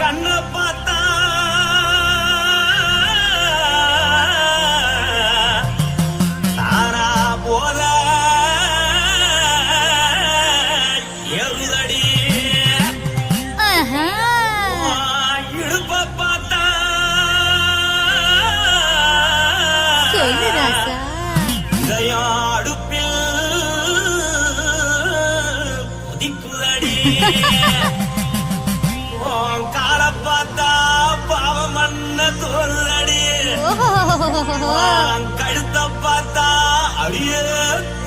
கண்ண பார்த்தா தாரா போல எழுதடி இடுப்ப பார்த்தா அடுப்பில் புதிக்குதடி கால பார்த்தா பாவம் மண்ண தோறுதடி கழுத்த பார்த்தா அடிய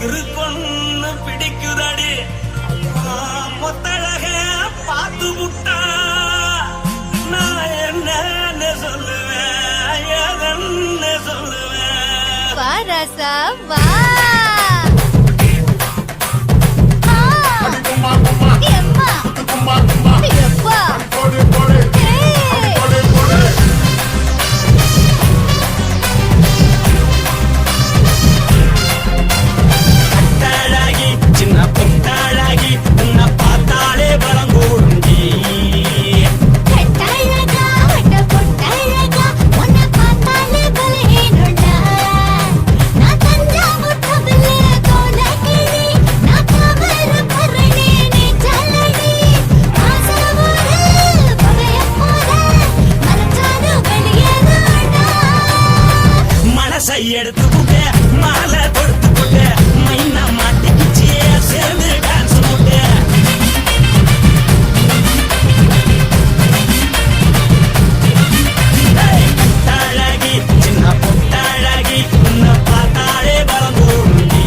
இருக்குன்னு பிடிக்குதடி மொத்தழக பார்த்து விட்டா நான் என்ன சொல்லுவேன் எதன்னு சொல்லுவேன் வாராசா வா எடுத்து போட்டு மாலை கொடுத்து போட்டு மைனா மாட்டிக்கிச்சு சேர்ந்து டான்ஸ் போட்டு அழகி சின்ன பொட்டழகி உன்னை பார்த்தாலே பலம் கூடுண்டி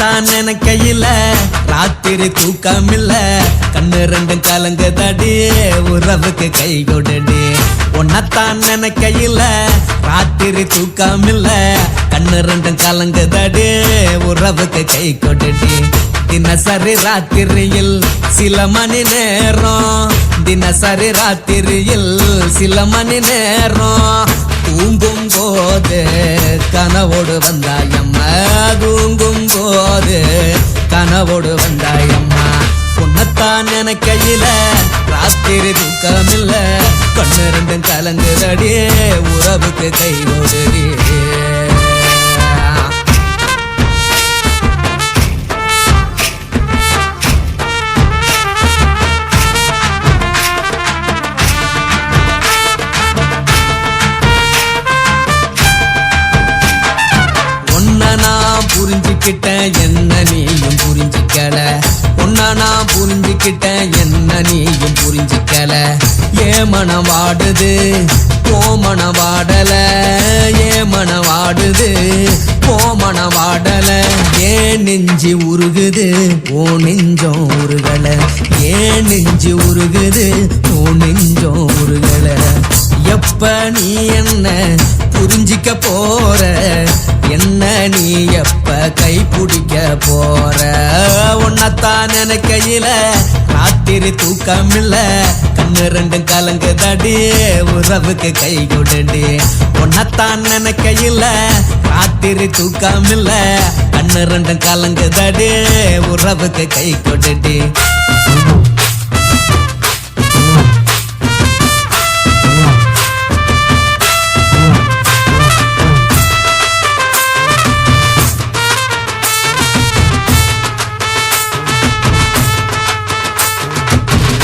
உன்னத்தான் நினைக்கையில ராத்திரி தூக்கமில்ல கண்ணு ரெண்டும் கலங்குதடி உறவுக்கு கை கொடுடி உன்னத்தான் நினைக்கையில ராத்திரி தூக்கமில்ல கண்ணு ரெண்டும் கலங்குதடி உறவுக்கு கை கொடுடி தினசரி ராத்திரியில் சில மணி நேரம் தினசரி ராத்திரியில் சில மணி நேரம் தூங்கும் போது கனவோடு வந்தாயம்மா தூங்கும் போது கனவோடு வந்தாயம்மா உன்னத்தான் நினைக்கையில ராத்திரி தூக்கமில்ல கண்ணு ரெண்டும் கலங்குதடி உறவுக்கு கை ஓடுடி புரிஞ்சுக்கிட்டேன் என்ன நீயும் புரிஞ்சிக்கல உன்ன நான் புரிஞ்சுக்கிட்டேன் என்ன நீயும் புரிஞ்சிக்கல ஏன் மனம் வாடுது போ மனம் வாடல ஏன் மனம் வாடுது போ மனம் வாடல ஏன் நெஞ்சு உருகுது ஓ நெஞ்சம் உருகல ஏன் நெஞ்சு உருகுது ஓ நெஞ்சம் உருகல எப்ப நீ என்ன புரிஞ்சிக்க போற என்ன நீ எப்ப கை பிடிக்க போற உன்னத்தான் நினைக்கையில ராத்திரி தூக்கமில்ல கண்ணு ரெண்டும் கலங்குதடி உறவுக்கு கை கொடுடி உன்னத்தான் நினைக்கையில ராத்திரி தூக்கமில்ல கண்ணு ரெண்டும் கலங்குதடி உறவுக்கு கை கொடுடி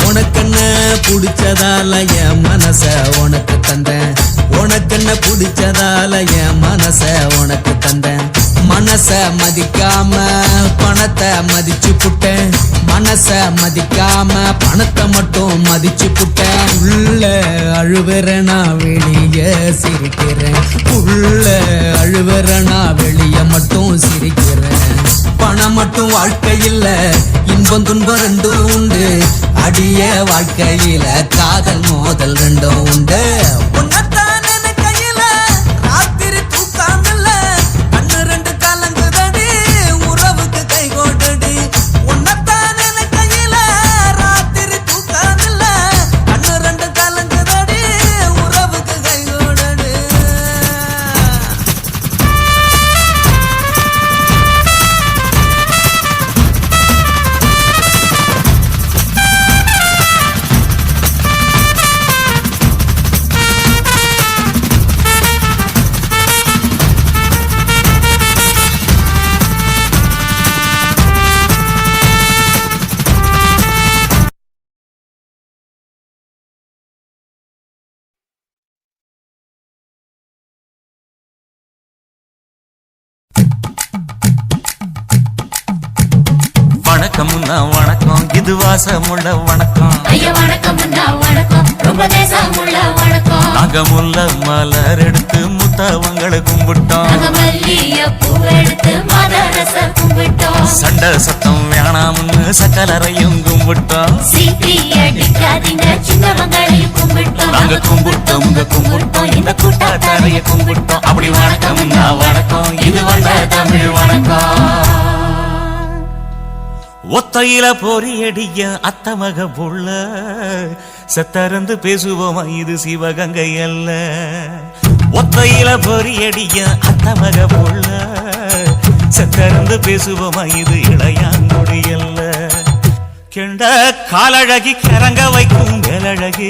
உனக்கென்ன பிடிச்சதால என் மனச உனக்கு தந்தேன் உனக்கென்ன பிடிச்சதால என் மனச உனக்கு தந்தேன் மனச மதிக்காம பணத்தை மதிச்சு புட்டேன் மனச மதிக்காம பணத்தை மட்டும் மதிச்சு புட்டேன் உள்ள அழுவுறனா வெளிய சிரிக்கிறேன் உள்ள அழுவுறனா வெளிய மட்டும் சிரிக்கிறேன் பணம் மட்டும் வாழ்க்கையில் இன்பம் துன்பம் ரெண்டும் உண்டு அடிய வாழ்க்கையில காதல் மோதல் ரெண்டும் உண்டு உன்னத்தான் நினைக்கையில ராத்திரி தூக்கமில்ல கண்ணு ரெண்டு கலங்குதடி உறவுக்கு கை கொடுடி உன்னத்தான் நினைக்கையில ராத்திரி தூக்கமில்ல கண்ணு ரெண்டு கலங்குதடி உறவுக்கு கை கொடுடி வணக்கம்னா வணக்கம் இது வாசமுள்ள வணக்கம் ஐயா வணக்கம்னா வணக்கம் ரொம்ப தேசமுள்ள வணக்கம் நாங்க முல்ல மலர் எடுத்து முத்தவங்களை கும்பிட்டோம் நாங்க மல்லிய பூ எடுத்து மதரச கும்பிட்டோம் சண்டை சத்தம் வேணாம்னு சக்கலரையும் கும்பிட்டோம் சீட்டி அடிக்காதீங்க சின்னவங்களையும் கும்பிட்டோம் நாங்க கும்பிட்டோம் உங்க கும்பிட்டோம் இந்த கூட்டாத்தாரைய கும்பிட்டோம் அப்படி வணக்கம்னா வணக்கம் இது வந்த தமிழ் வணக்கம் ஒத்தையில பொறியடிய அத்தமக புள்ள செத்தறந்து பேசுவோமா இது சிவகங்கை அல்ல ஒத்தையில பொறியடிய அத்தமக புள்ள செத்தறந்து பேசுவோமா இது இளையாங்குடி அல்ல கெண்ட காலழகி கிறங்க வைக்கும் வேலழகி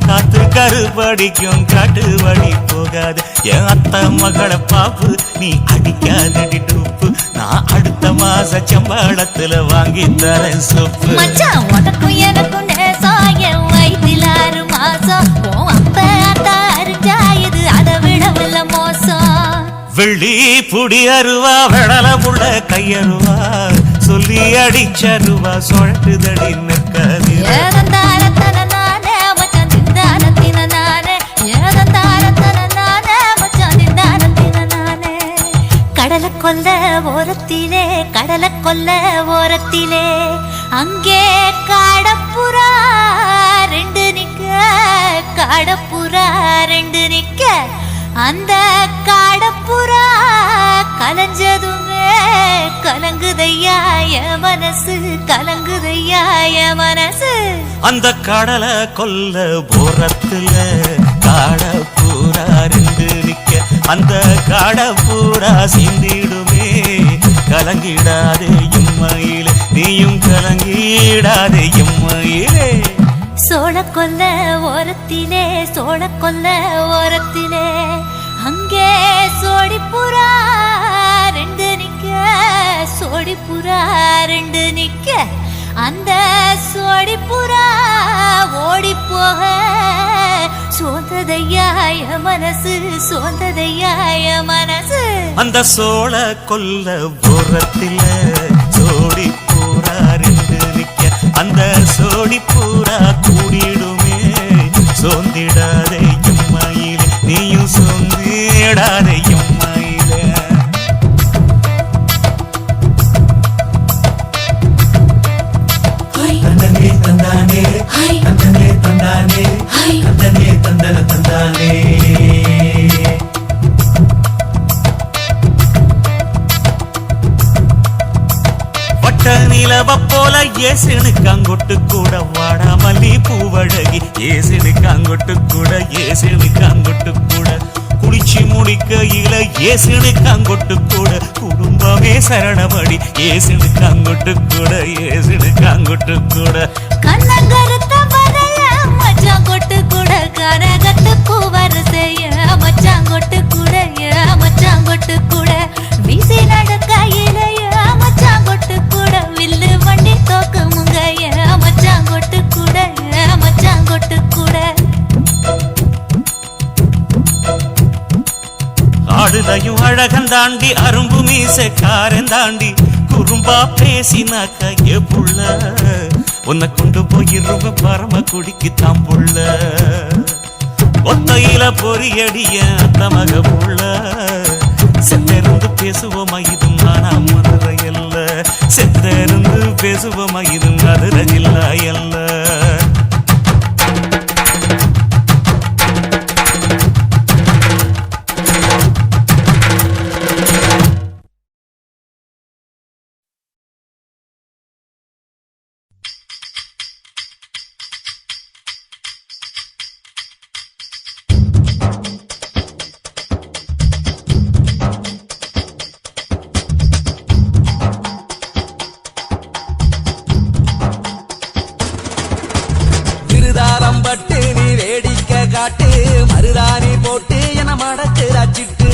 காத்து கருப்படிக்கும் காட்டு வழி போகாது என் அத்த மகளை பாப்பு நீ அடிக்காதடி டூப்பு நான் அடுத்த மாச சம்பளத்துல வாங்கி தரேன் சொப்பு மச்சான் உனக்கும் எனக்கும் நேசம் என் வயிற்றில் 6 மாசம் அப்ப அத்தா அறிஞ்சாயுது அதை விடவில்ல மோசம் வெள்ளி புடி அருவா வெடல புள்ள கையருவா சொல்லி அடிச்சருவா சுழட்டுதடி நிற்காது கடலை கொல்ல ஓரத்திலே கடலை கொல்ல ஓரத்திலே அங்கே காடப்புறா ரெண்டு நிக்க காடப்புறா ரெண்டு நிக்க அந்த காடப்புறா கலஞ்சதுமே கலங்குதையா என் மனசு கலங்குதையா என் மனசு அந்த கடலை கொல்ல போரத்துல காட பூரா ரெண்டு நிக்க அந்த காட பூரா சிந்திடுமே கலங்கிடாதே எம்மையிலே நீயும் கலங்கிடாதே எம்மையிலே சோழ கொல்ல ஓரத்திலே சோழ கொல்ல ஓரத்திலே அங்கே சோடிப்புறா ரெண்டு நிக்க சோடிப்புறா ரெண்டு நிக்க அந்த சோடிப்புறா ஓடி போக சோந்ததையாய மனசு சோந்ததையாய மனசு அந்த சோழ கொல்ல போரத்தில சோடி பூரா ரெண்டு நிக்க அந்த சோடி பூரா கூடிடுமே சோந்திடாதே எம்மையிலே நீயும் சோந்திடாதே எம்மையிலே தந்தனே தந்தானே தந்தனே தந்தானே தந்தனே தந்தன தந்தானே வட்ட நிலவ போல ஏசினுக்கு அங்கொட்டு கூட வாடாமல்லி பூவழகி ஏசினுக்கு அங்கொட்டு கூட ஏசினுக்கு அங்கொட்டு கூட குளிச்சு முடிக்கையில ஏசினுக்கு அங்கொட்டு கூட குடும்பமே சரணமடி ஏசினுக்கு அங்கொட்டு கூட ஏசினுக்கு அங்கொட்டு கூட கண்ணங்கருத்த வரைய மச்சாங்கொட்டு கூட கரகத்து பூவரசைய மச்சாங்கொட்டு கூட மச்சாங்கொட்டு கூட வீசி நடக்கையிலைய மச்சாங்கொட்டு கூட வில்லு வண்டி தோக்குமுங்க மச்சாங்கொட்டு கூட மச்சாங்கொட்டு கூட ஆடுதையும் அழகன் தாண்டி அரும்பு மீசக்காரன் தாண்டி குறும்பா பேசினாக்க ஏ புள்ள உன்னை கொண்டு போயிருவு பரம குடிக்கு தாம்புள்ள ஒத்தையில பொறியடிய தமக புள்ள செத்தருந்து பேசுவோமா இது மானா மதுரை அல்ல செத்தருந்து பேசுவோமா இது மதுரை ஜில்லா அல்ல பட்டு நீ வேடிக்கை காட்டு மருதாணி போட்டு என மடக்கு ராச்சிட்டு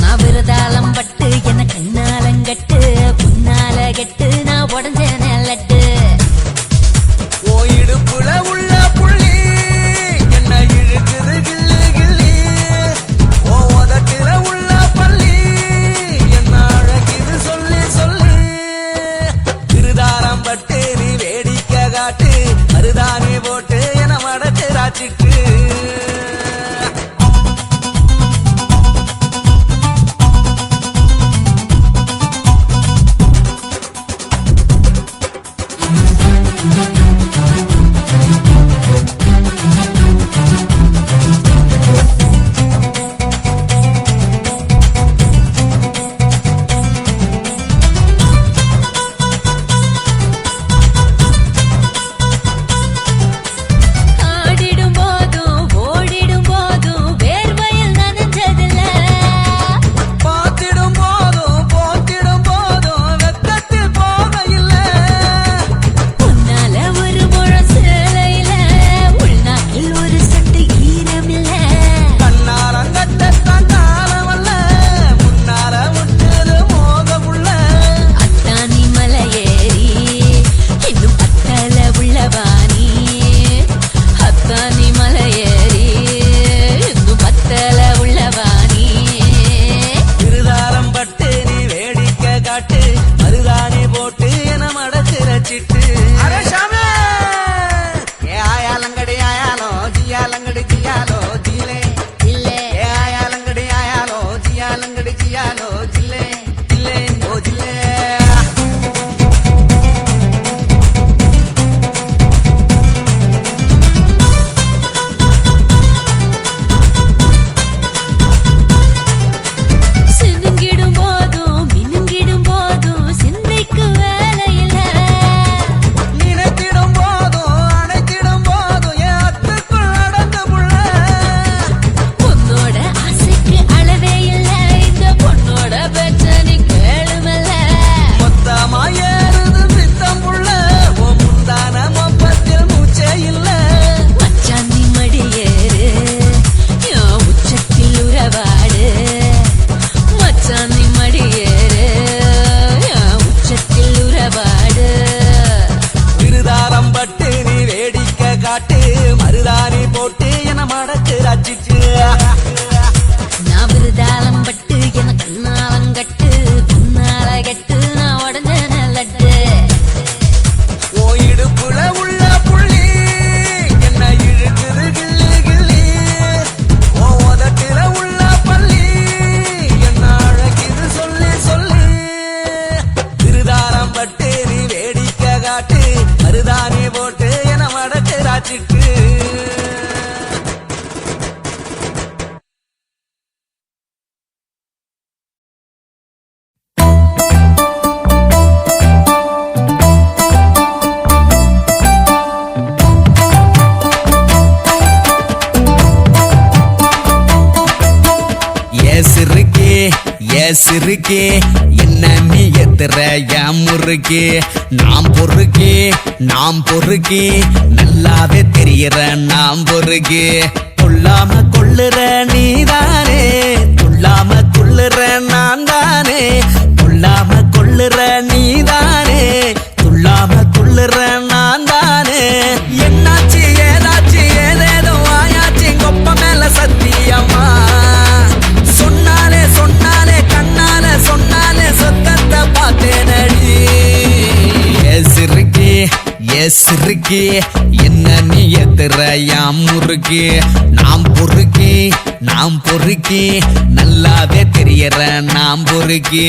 நான் விருதாளம் பட்டு என கண்ணாலங்கட்டு புன்னால கெட்டு நான் உடஞ்ச நெல்லட்டு ஓ இடுப்புல உள்ள புள்ளி என்ன இழுக்குது கிள்ளி கிள்ளி ஓ உதட்டுல உள்ள பள்ளி என்ன அழகிது சொல்லி சொல்லி திருதாரம் பட்டு நீ வேடிக்கை காட்டு மருதாணி போட்டு என மடக்கு ராச்சிட்டு சிறுக்கி என்ன நீ எத்துற என் முறுக்கி நாம் பொறுக்கி நல்லாவே தெரியற நாம் பொறுக்கி கொள்ளாம கொள்ளுற நீதானே துள்ளாம துள்ளுற நான் தானே கொள்ளாம கொள்ளுற நீதானே துள்ளாம துள்ளுற நான் தானே என்னாச்சு ஏதாச்சு ஏதேதோ ஆயாச்சு கொப்ப மேல சத்தியமா சொன்னாலே கண்ணால சொன்னாலே சொத்தத்தை பார்த்தேனடி சிறுக்கி என்ன நீ எத்துற யாம் முறுக்கி நாம் பொறுக்கி நல்லாவே தெரியற நாம் பொறுக்கி